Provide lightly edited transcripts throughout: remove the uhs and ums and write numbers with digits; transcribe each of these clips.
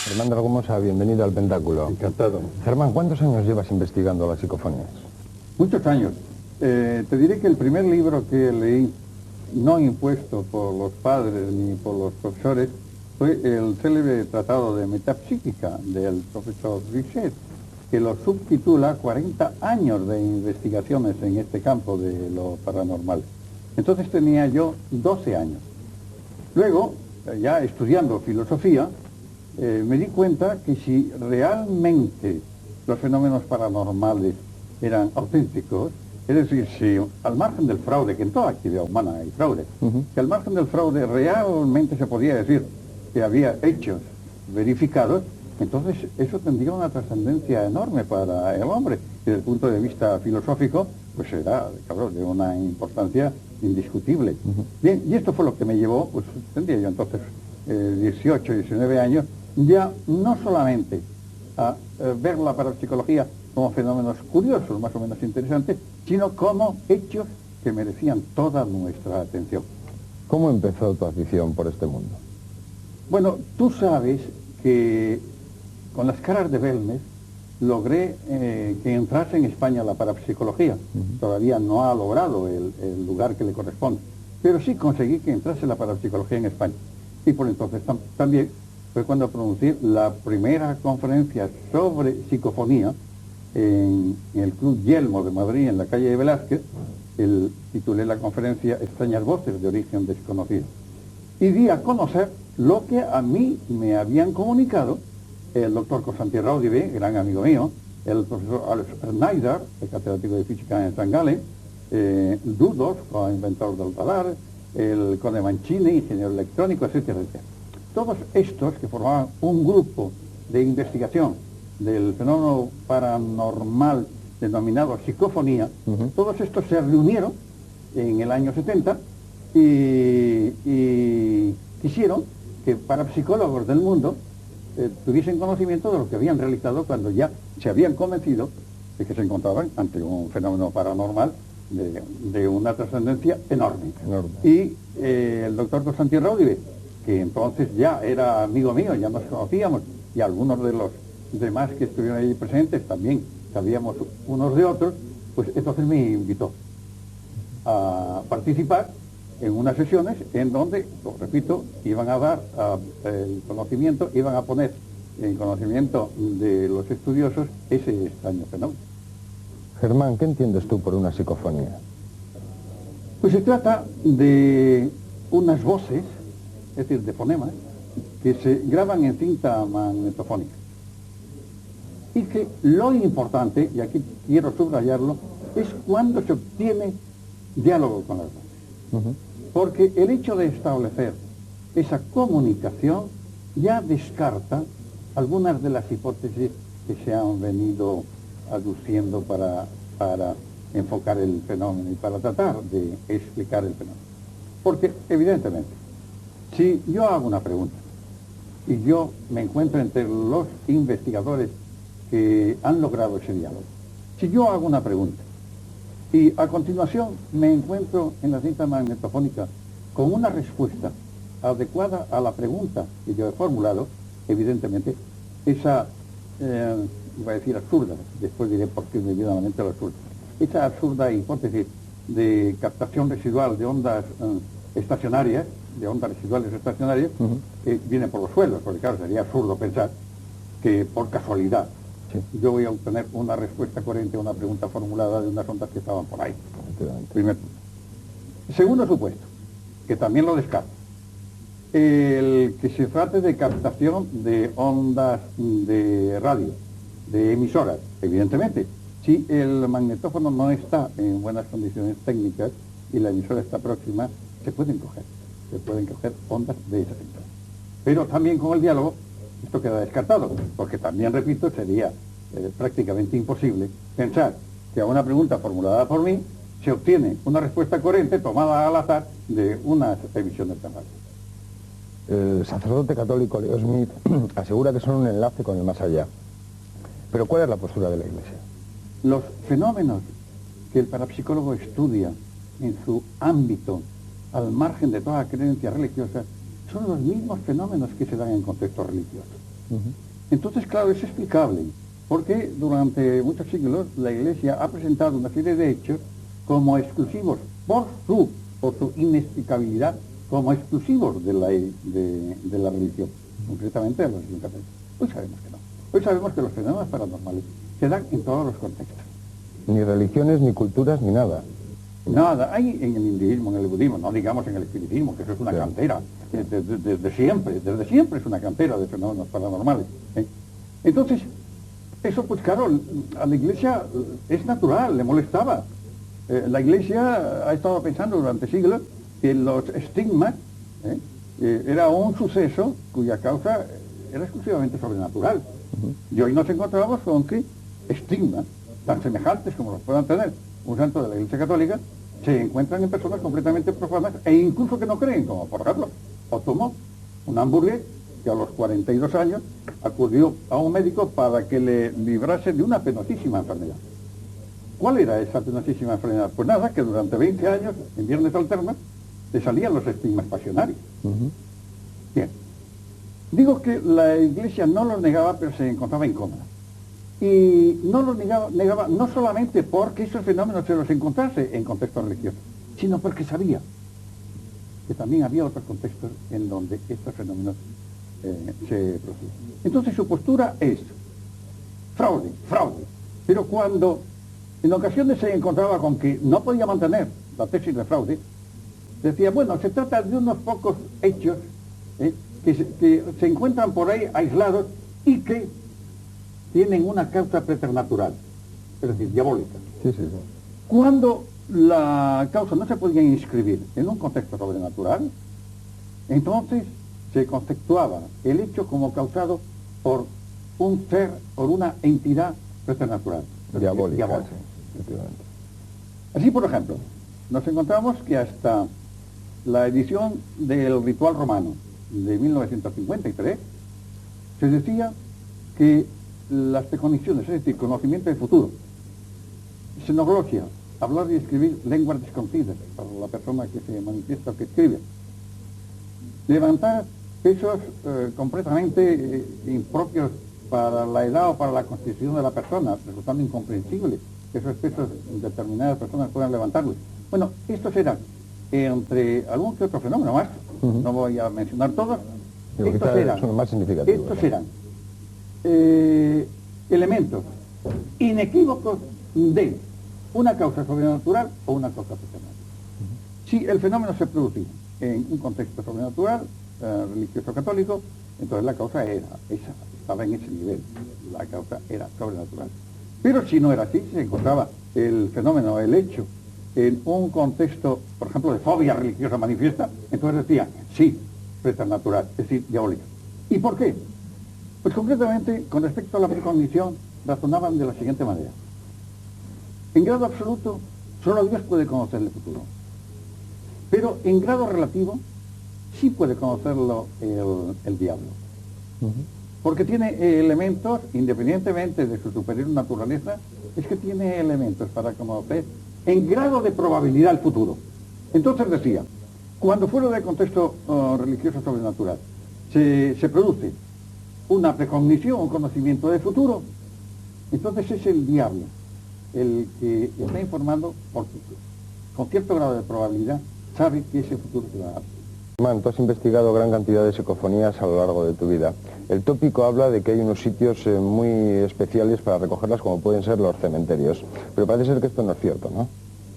Germán Dragomosa, bienvenido al Pentáculo. Encantado. Germán, ¿cuántos años llevas investigando las psicofonías? Muchos años. Te diré que el primer libro que leí, no impuesto por los padres ni por los profesores, fue el célebre tratado de metapsíquica del profesor Richet, que lo subtitula 40 años de investigaciones en este campo de lo paranormal. Entonces tenía yo 12 años. Luego, ya estudiando filosofía, me di cuenta que si realmente los fenómenos paranormales eran auténticos, es decir, si al margen del fraude, que en toda actividad humana hay fraude, que al margen del fraude realmente se podía decir que había hechos verificados, entonces eso tendría una trascendencia enorme para el hombre. Desde el punto de vista filosófico, pues era, claro, de una importancia indiscutible. Bien, y esto fue lo que me llevó, pues tendría yo entonces 18, 19 años, ya no solamente a ver la parapsicología como fenómenos curiosos, más o menos interesantes, sino como hechos que merecían toda nuestra atención. ¿Cómo empezó tu afición por este mundo? Bueno, tú sabes que con las caras de Belmez logré que entrase en España la parapsicología. Todavía no ha logrado el lugar que le corresponde, pero sí conseguí que entrase la parapsicología en España. Y por entonces también fue cuando pronuncié la primera conferencia sobre psicofonía en el Club Yelmo de Madrid, en la calle de Velázquez. Titulé la conferencia Extrañas voces de origen desconocido. Y di a conocer lo que a mí me habían comunicado el doctor Constantin Raudive, gran amigo mío, el profesor Alex Schneider, el catedrático de física en San Galen, Dudov, inventor del radar, el Conde Mancini, ingeniero electrónico, etcétera, etcétera. Todos estos que formaban un grupo de investigación del fenómeno paranormal denominado psicofonía, todos estos se reunieron en el año 70 y quisieron que parapsicólogos del mundo tuviesen conocimiento de lo que habían realizado cuando ya se habían convencido de que se encontraban ante un fenómeno paranormal de una trascendencia enorme. Y el doctor Constantin Raudive, que entonces ya era amigo mío, ya nos conocíamos, y algunos de los demás que estuvieron allí presentes también sabíamos unos de otros, pues entonces me invitó a participar en unas sesiones en donde, lo repito, iban a dar el conocimiento, iban a poner en conocimiento de los estudiosos ese extraño fenómeno. Germán, ¿qué entiendes tú por una psicofonía? Pues se trata de unas voces, es decir, de fonemas, que se graban en cinta magnetofónica. Y que lo importante, y aquí quiero subrayarlo, es cuando se obtiene diálogo con las voces. Porque el hecho de establecer esa comunicación ya descarta algunas de las hipótesis que se han venido aduciendo para enfocar el fenómeno y para tratar de explicar el fenómeno. Porque, evidentemente, si yo hago una pregunta y yo me encuentro entre los investigadores que han logrado ese diálogo, si yo hago una pregunta y a continuación me encuentro en la cinta magnetofónica con una respuesta adecuada a la pregunta que yo he formulado, evidentemente esa, iba a decir absurda, después diré por qué me viene a la mente la absurda, esa absurda hipótesis de captación residual de ondas estacionarias, de ondas residuales estacionarias, viene por los suelos, porque claro, sería absurdo pensar que por casualidad yo voy a obtener una respuesta coherente a una pregunta formulada de unas ondas que estaban por ahí. Primer punto. Segundo supuesto, que también lo descarto, el que se trate de captación de ondas de radio, de emisoras. Evidentemente, si el magnetófono no está en buenas condiciones técnicas y la emisora está próxima, se pueden coger ondas de esa emisora. Pero también con el diálogo esto queda descartado, porque también, repito, sería prácticamente imposible pensar que a una pregunta formulada por mí se obtiene una respuesta coherente tomada al azar de unas emisiones de radio. El sacerdote católico Leo Smith asegura que son un enlace con el más allá. Pero ¿cuál es la postura de la Iglesia? Los fenómenos que el parapsicólogo estudia en su ámbito, al margen de toda creencia religiosa, son los mismos fenómenos que se dan en contextos religiosos. Entonces, claro, es explicable, porque durante muchos siglos la Iglesia ha presentado una serie de hechos como exclusivos por su inexplicabilidad, como exclusivos de la religión, concretamente de la religión católica. Hoy sabemos que no. Hoy sabemos que los fenómenos paranormales se dan en todos los contextos. Ni religiones, ni culturas, ni nada. Nada, hay en el hinduismo, en el budismo, no digamos en el espiritismo, que eso es una cantera, desde siempre es una cantera de fenómenos paranormales. Entonces, eso pues claro, a la Iglesia es natural, le molestaba. La Iglesia ha estado pensando durante siglos que los estigmas era un suceso cuya causa era exclusivamente sobrenatural. Y hoy nos encontramos con que estigmas tan semejantes como los puedan tener un santo de la Iglesia Católica se encuentran en personas completamente profanas e incluso que no creen, como por ejemplo Otomo, un hamburgués que a los 42 años acudió a un médico para que le librase de una penosísima enfermedad. ¿Cuál era esa penosísima enfermedad? Pues nada, que durante 20 años, en viernes alternos, le salían los estigmas pasionarios. Bien. Digo que la Iglesia no los negaba, pero se encontraba incómoda. Y no los negaba no solamente porque esos fenómenos se los encontrase en contextos religiosos, sino porque sabía que también había otros contextos en donde estos fenómenos se producen. Entonces su postura es fraude. Pero cuando en ocasiones se encontraba con que no podía mantener la tesis de fraude, decía, bueno, se trata de unos pocos hechos que se encuentran por ahí aislados y que tienen una causa preternatural, es decir, diabólica. Sí. Cuando la causa no se podía inscribir en un contexto sobrenatural, entonces se conceptuaba el hecho como causado por un ser, por una entidad preternatural. Diabólica. Sí, así, por ejemplo, nos encontramos que hasta la edición del Ritual Romano de 1953 se decía que las precogniciones, es decir, conocimiento del futuro, xenoglosia, hablar y escribir lenguas desconocidas para la persona que se manifiesta o que escribe, levantar pesos completamente impropios para la edad o para la constitución de la persona, resultando incomprensible que esos pesos determinadas personas puedan levantarlos. Bueno, estos eran, entre algún que otro fenómeno más, no voy a mencionar todos, estos eran, son más significativos. estos eran elementos inequívocos de una causa sobrenatural o una causa personal. Si el fenómeno se producía en un contexto sobrenatural, religioso católico, entonces la causa era esa, estaba en ese nivel, la causa era sobrenatural. Pero si no era así, si se encontraba el fenómeno, el hecho, en un contexto, por ejemplo, de fobia religiosa manifiesta, entonces decía, sí, preternatural, es decir, diabólica. ¿Y por qué? Pues concretamente, con respecto a la precognición, razonaban de la siguiente manera. En grado absoluto, solo Dios puede conocer el futuro. Pero en grado relativo, sí puede conocerlo el diablo. Porque tiene elementos, independientemente de su superior naturaleza, es que tiene elementos para conocer en grado de probabilidad el futuro. Entonces decía, cuando fuera del contexto religioso sobrenatural se produce una precognición, un conocimiento del futuro, entonces es el diablo el que está informando porque con cierto grado de probabilidad sabe que ese futuro se va a dar. Man, tú has investigado gran cantidad de psicofonías a lo largo de tu vida. El tópico habla de que hay unos sitios muy especiales para recogerlas, como pueden ser los cementerios. Pero parece ser que esto no es cierto, ¿no?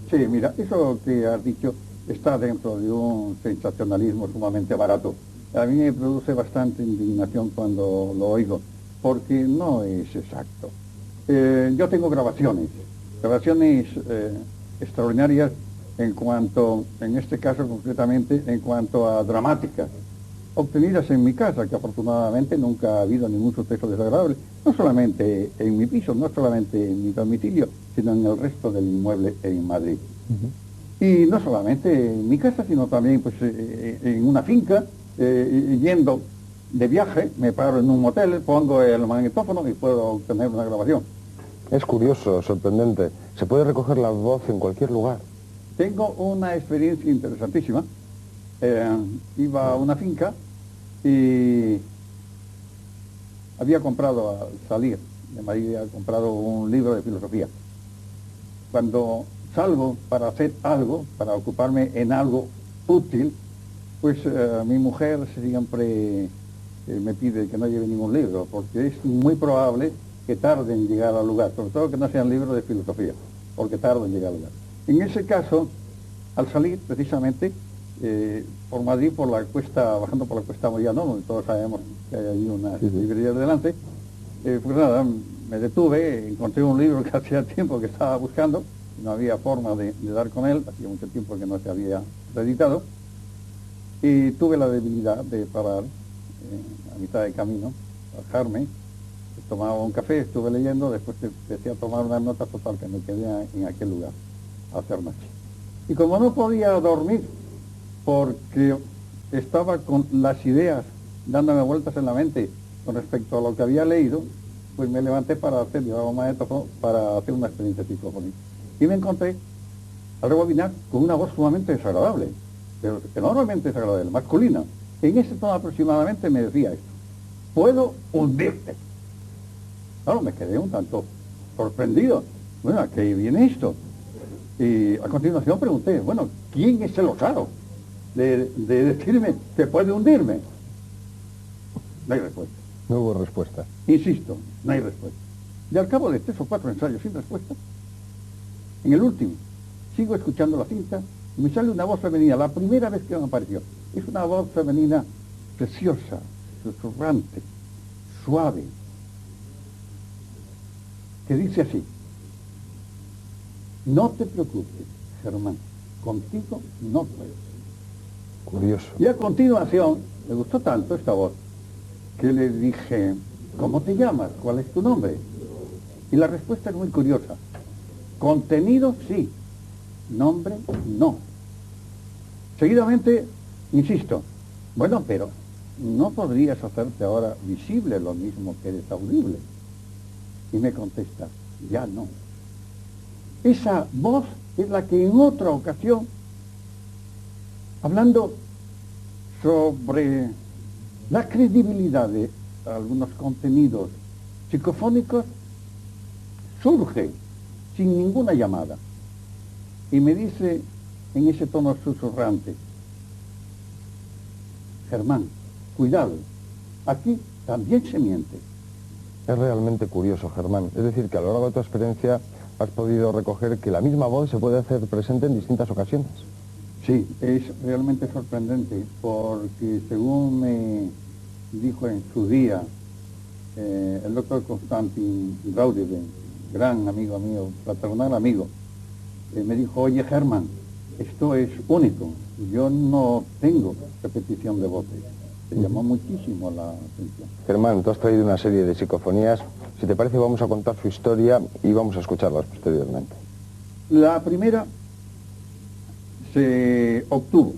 Sí, mira, eso que has dicho está dentro de un sensacionalismo sumamente barato. A mí me produce bastante indignación cuando lo oigo, porque no es exacto. Yo tengo grabaciones extraordinarias en cuanto, en este caso concretamente, en cuanto a dramáticas, obtenidas en mi casa, que afortunadamente nunca ha habido ningún suceso desagradable, no solamente en mi piso, no solamente en mi domicilio, sino en el resto del inmueble en Madrid. Y no solamente en mi casa, sino también pues, en una finca, yendo de viaje, me paro en un motel, pongo el magnetófono y puedo obtener una grabación. Es curioso, sorprendente. Se puede recoger la voz en cualquier lugar. Tengo una experiencia interesantísima. Iba a una finca y había comprado al salir de Madrid, había comprado un libro de filosofía. Cuando salgo para hacer algo, para ocuparme en algo útil, pues mi mujer siempre me pide que no lleve ningún libro, porque es muy probable que tarde en llegar al lugar, sobre todo que no sean libros de filosofía, porque tarde en llegar al lugar. En ese caso, al salir precisamente por Madrid, por la cuesta, bajando por la cuesta Moyano, donde todos sabemos que hay ahí una librería delante, pues nada, me detuve, encontré un libro que hacía tiempo que estaba buscando, no había forma de dar con él, hacía mucho tiempo que no se había reeditado, y tuve la debilidad de parar a mitad de camino, bajarme, tomaba un café, estuve leyendo, después empecé a tomar unas notas, total, que me quedé en aquel lugar a hacer noche. Y como no podía dormir, porque estaba con las ideas dándome vueltas en la mente con respecto a lo que había leído, pues me levanté para llevaba un magnetófono para hacer una experiencia psicofónica. Y me encontré al rebobinar con una voz sumamente desagradable, pero enormemente desagradable, masculina. En ese tono aproximadamente me decía esto: puedo hundirte. Claro, me quedé un tanto sorprendido. Bueno, ¿a qué viene esto? Y a continuación pregunté, bueno, ¿quién es el osado de decirme que puede hundirme? No hay respuesta. No hubo respuesta. Insisto, no hay respuesta. Y al cabo de 3 o 4 ensayos sin respuesta, en el último, sigo escuchando la cinta y me sale una voz femenina, la primera vez que me apareció. Es una voz femenina preciosa, susurrante, suave, que dice así: no te preocupes, Germán, contigo no puedo. Curioso. Y a continuación, me gustó tanto esta voz, que le dije, ¿cómo te llamas? ¿Cuál es tu nombre? Y la respuesta es muy curiosa: contenido sí, nombre no. Seguidamente, insisto, bueno, pero ¿no podrías hacerte ahora visible lo mismo que eres audible? Y me contesta, ya no. Esa voz es la que en otra ocasión, hablando sobre la credibilidad de algunos contenidos psicofónicos, surge sin ninguna llamada y me dice en ese tono susurrante: Germán, cuidado, aquí también se miente. Es realmente curioso, Germán. Es decir, que a lo largo de tu experiencia has podido recoger que la misma voz se puede hacer presente en distintas ocasiones. Sí, es realmente sorprendente, porque según me dijo en su día el doctor Konstantin Raudeben, gran amigo mío, fraternal amigo, me dijo, oye Germán, esto es único, yo no tengo repetición de voces. Se llamó muchísimo la atención. Germán, tú has traído una serie de psicofonías. Si te parece, vamos a contar su historia y vamos a escucharlas posteriormente. La primera se obtuvo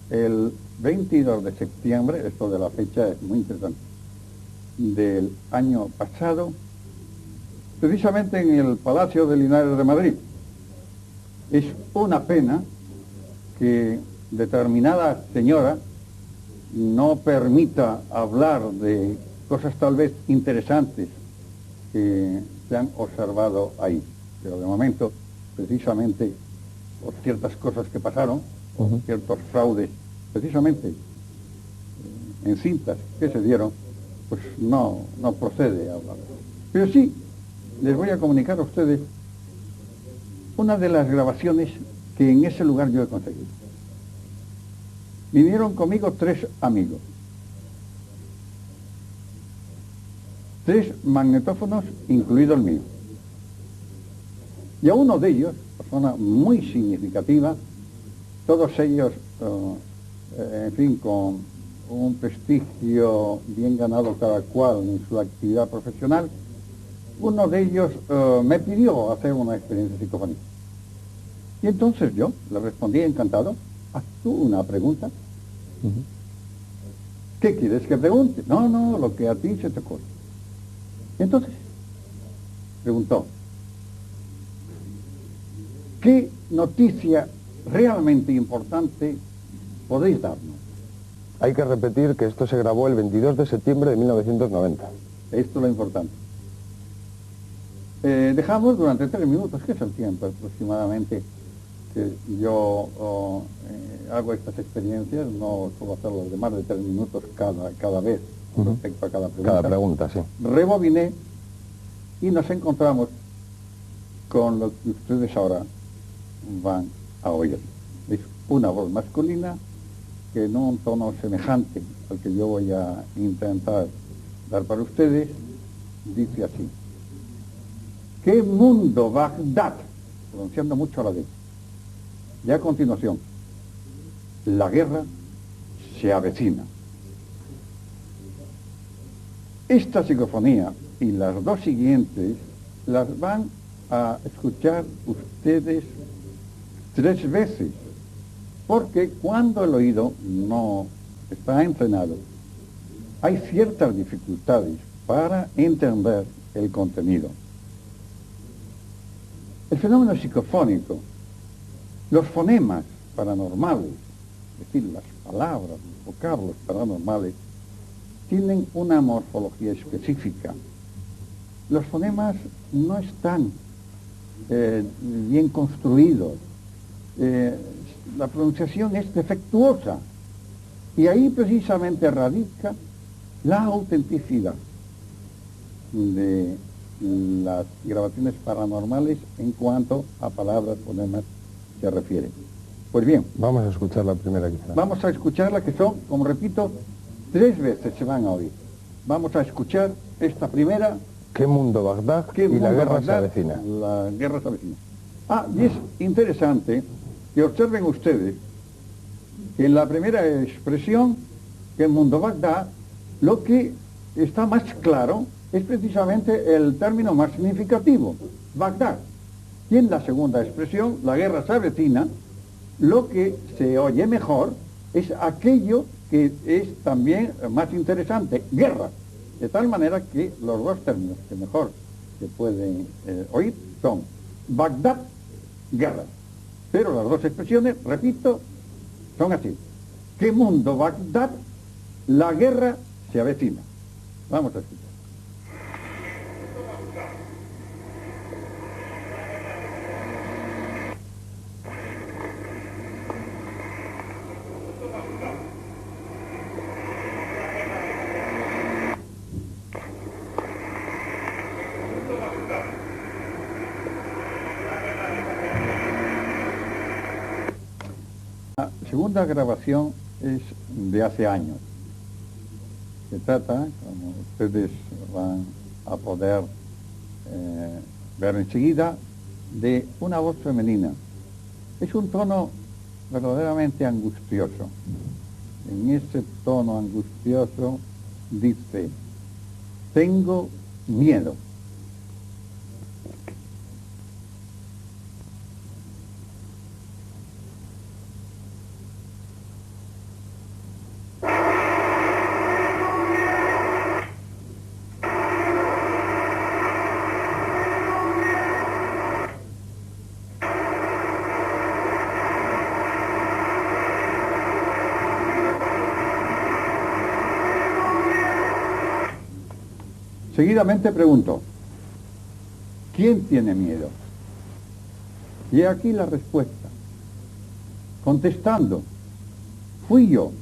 el 22 de septiembre, esto de la fecha es muy interesante, del año pasado, precisamente en el Palacio de Linares de Madrid. Es una pena que determinada señora no permita hablar de cosas tal vez interesantes que se han observado ahí. Pero de momento, precisamente por ciertas cosas que pasaron, ciertos fraudes, precisamente en cintas que se dieron, pues no procede a hablar. Pero sí, les voy a comunicar a ustedes una de las grabaciones que en ese lugar yo he conseguido. Vinieron conmigo 3 amigos, 3 magnetófonos, incluido el mío. Y a uno de ellos, persona muy significativa, todos ellos, en fin, con un prestigio bien ganado cada cual en su actividad profesional, uno de ellos me pidió hacer una experiencia psicofónica. Y entonces yo le respondí encantado, haz tú una pregunta. ¿Qué quieres que pregunte? No, lo que a ti se te ocurre. Y entonces preguntó, ¿qué noticia realmente importante podéis darnos? Hay que repetir que esto se grabó el 22 de septiembre de 1990. Esto es lo importante. Dejamos durante 3 minutos, que es el tiempo aproximadamente que yo hago estas experiencias, no suelo hacerlo de más de 3 minutos cada vez respecto a cada pregunta. Cada pregunta, sí. Rebobiné y nos encontramos con lo que ustedes ahora van a oír. Es una voz masculina que en un tono semejante al que yo voy a intentar dar para ustedes, dice así: ¿qué mundo Bagdad? Pronunciando mucho a la D. Y a continuación, la guerra se avecina. Esta psicofonía y las dos siguientes las van a escuchar ustedes 3 veces, porque cuando el oído no está entrenado, hay ciertas dificultades para entender el contenido. El fenómeno psicofónico, los fonemas paranormales, es decir, las palabras, los vocablos paranormales, tienen una morfología específica. Los fonemas no están bien construidos, la pronunciación es defectuosa, y ahí precisamente radica la autenticidad de las grabaciones paranormales en cuanto a palabras, fonemas se refiere. Pues bien, Vamos a escuchar la primera quizá. vamos a escucharla, que son, como repito, 3 veces se van a oír. Vamos a escuchar esta primera. ¿Qué mundo Bagdad ¿Qué y mundo la guerra Bagdad? se avecina? La guerra se avecina. Y es interesante que observen ustedes que en la primera expresión, que el mundo Bagdad, lo que está más claro es precisamente el término más significativo, Bagdad. Y en la segunda expresión, la guerra se avecina, lo que se oye mejor es aquello que es también más interesante, guerra. De tal manera que los dos términos que mejor se pueden oír son Bagdad, guerra. Pero las dos expresiones, repito, son así: ¿qué mundo Bagdad? La guerra se avecina. Vamos a escuchar. La segunda grabación es de hace años. Se trata, como ustedes van a poder ver enseguida, de una voz femenina. Es un tono verdaderamente angustioso. En ese tono angustioso dice: tengo miedo. Seguidamente pregunto: ¿quién tiene miedo? Y he aquí la respuesta. Contestando: fui yo.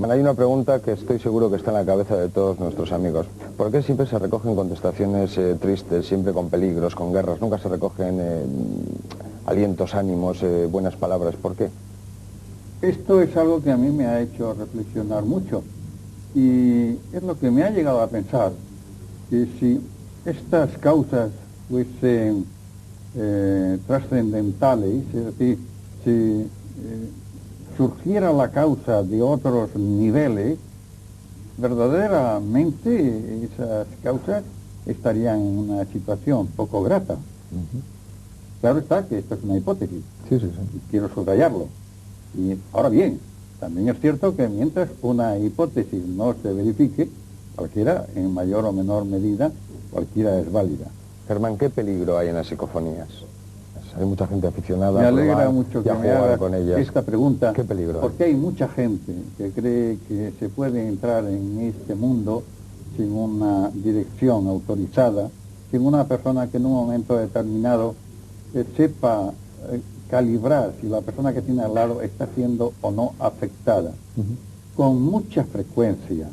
Hay una pregunta que estoy seguro que está en la cabeza de todos nuestros amigos. ¿Por qué siempre se recogen contestaciones tristes, siempre con peligros, con guerras? Nunca se recogen alientos, ánimos, buenas palabras. ¿Por qué? Esto es algo que a mí me ha hecho reflexionar mucho, y es lo que me ha llegado a pensar, que si estas causas fuesen trascendentales, es decir, si surgiera la causa de otros niveles, verdaderamente esas causas estarían en una situación poco grata. Claro está que esto es una hipótesis. Sí. Y quiero subrayarlo. Y ahora bien, también es cierto que mientras una hipótesis no se verifique, Cualquiera, en mayor o menor medida, cualquiera es válida. Germán, ¿qué peligro hay en las psicofonías? Hay mucha gente aficionada Me a alegra probar mucho y que a me jugar haga con ellas. esta pregunta, ¿Qué peligro hay? porque hay mucha gente que cree que se puede entrar en este mundo sin una dirección autorizada, sin una persona que en un momento determinado sepa calibrar si la persona que tiene al lado está siendo o no afectada. Con mucha frecuencia,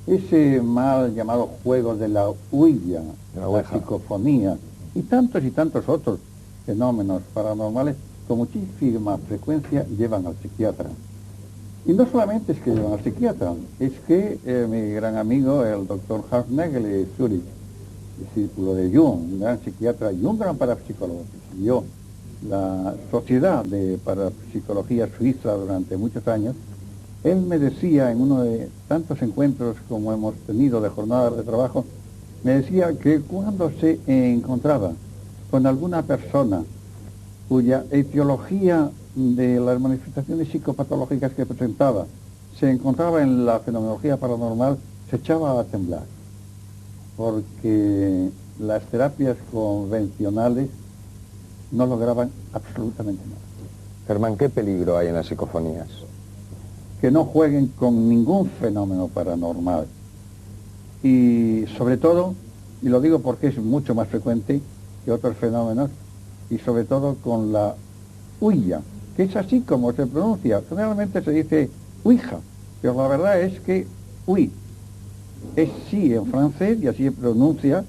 ese mal llamado juego de la huilla, la psicofonía y tantos otros fenómenos paranormales con muchísima frecuencia llevan al psiquiatra. Y no solamente es que llevan al psiquiatra, es que mi gran amigo, el doctor Hans Nagel de Zurich, discípulo de Jung, un gran psiquiatra y un gran parapsicólogo, que siguió la Sociedad de Parapsicología Suiza durante muchos años, él me decía en uno de tantos encuentros como hemos tenido de jornadas de trabajo, me decía que cuando se encontraba con alguna persona cuya etiología de las manifestaciones psicopatológicas que presentaba se encontraba en la fenomenología paranormal, se echaba a temblar, porque las terapias convencionales no lograban absolutamente nada. Germán, ¿qué peligro hay en las psicofonías? Que no jueguen con ningún fenómeno paranormal. Y sobre todo, y lo digo porque es mucho más frecuente que otros fenómenos, y sobre todo con la huilla, que es así como se pronuncia. Generalmente se dice ouija, pero la verdad es que oui es sí en francés y así se pronuncia,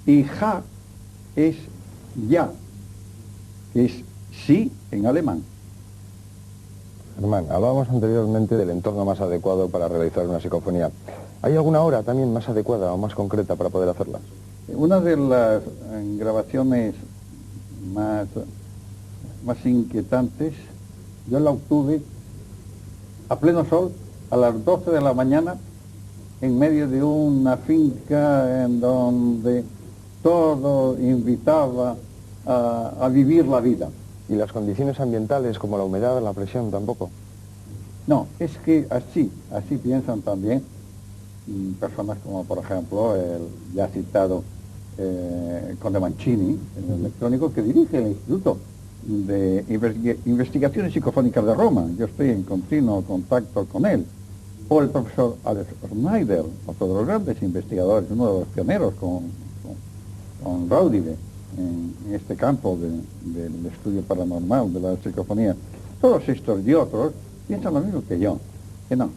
y ja es ya, que es sí en alemán. Germán, hablábamos anteriormente del entorno más adecuado para realizar una psicofonía. ¿Hay alguna hora también más adecuada o más concreta para poder hacerlas? Una de las grabaciones más inquietantes, yo la obtuve a pleno sol, a las 12 de la mañana, en medio de una finca en donde todo invitaba a vivir la vida. ¿Y las condiciones ambientales como la humedad, la presión tampoco? No, es que así piensan también personas como por ejemplo el ya citado Conde Mancini, el electrónico que dirige el Instituto de Investigaciones Psicofónicas de Roma. Yo estoy en continuo contacto con él. O el profesor Alex Schneider, otro de los grandes investigadores, uno de los pioneros con Raudide en este campo del estudio paranormal, de la psicofonía. Todos estos y otros piensan lo mismo que yo, que no.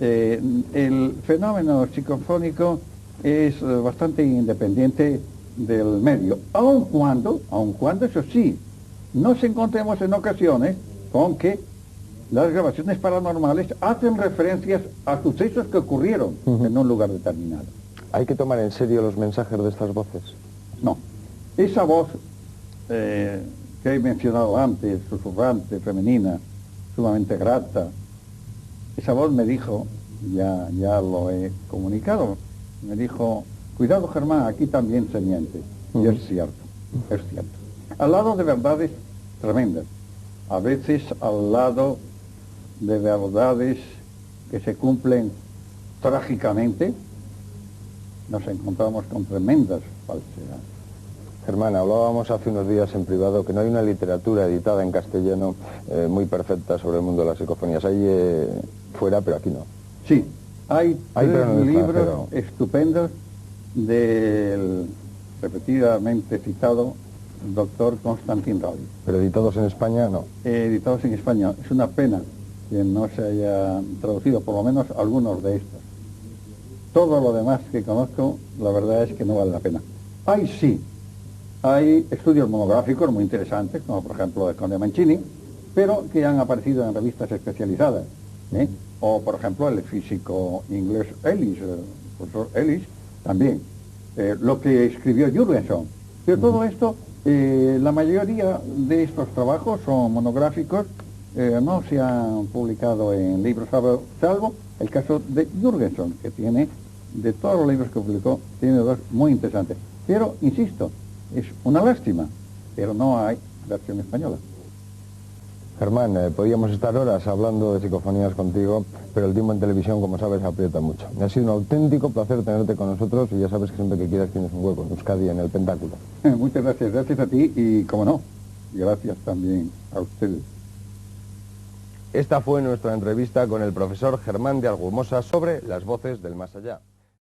El fenómeno psicofónico es bastante independiente del medio, aun cuando, eso sí, nos encontremos en ocasiones con que las grabaciones paranormales hacen referencias a sucesos que ocurrieron en un lugar determinado. ¿Hay que tomar en serio los mensajes de estas voces? No. Esa voz que he mencionado antes, susurrante, femenina, sumamente grata, esa voz me dijo, ya lo he comunicado, me dijo, cuidado Germán, aquí también se miente. Y es cierto. Al lado de verdades tremendas, a veces al lado de verdades que se cumplen trágicamente, nos encontramos con tremendas falsedades. Germán, hablábamos hace unos días en privado que no hay una literatura editada en castellano muy perfecta sobre el mundo de las psicofonías. Hay fuera, pero aquí no. Sí, hay pero tres libros estupendos del repetidamente citado doctor Constantin Raudi. ¿Pero editados en España? No. Editados en España. Es una pena que no se haya traducido, por lo menos algunos de estos. Todo lo demás que conozco, la verdad es que no vale la pena. Hay estudios monográficos muy interesantes, como por ejemplo el Conde Mancini, pero que han aparecido en revistas especializadas. O por ejemplo el físico inglés Ellis, el profesor Ellis, también. Lo que escribió Jürgenson. Pero todo esto, la mayoría de estos trabajos son monográficos, no se han publicado en libros, salvo el caso de Jürgenson, que tiene, de todos los libros que publicó, tiene dos muy interesantes. Pero, insisto, es una lástima, pero no hay versión española. Germán, podíamos estar horas hablando de psicofonías contigo, pero el tiempo en televisión, como sabes, aprieta mucho. Me ha sido un auténtico placer tenerte con nosotros y ya sabes que siempre que quieras tienes un hueco en Euskadi, en el Pentáculo. Muchas gracias, gracias a ti y, como no, gracias también a ustedes. Esta fue nuestra entrevista con el profesor Germán de Argumosa sobre las voces del más allá.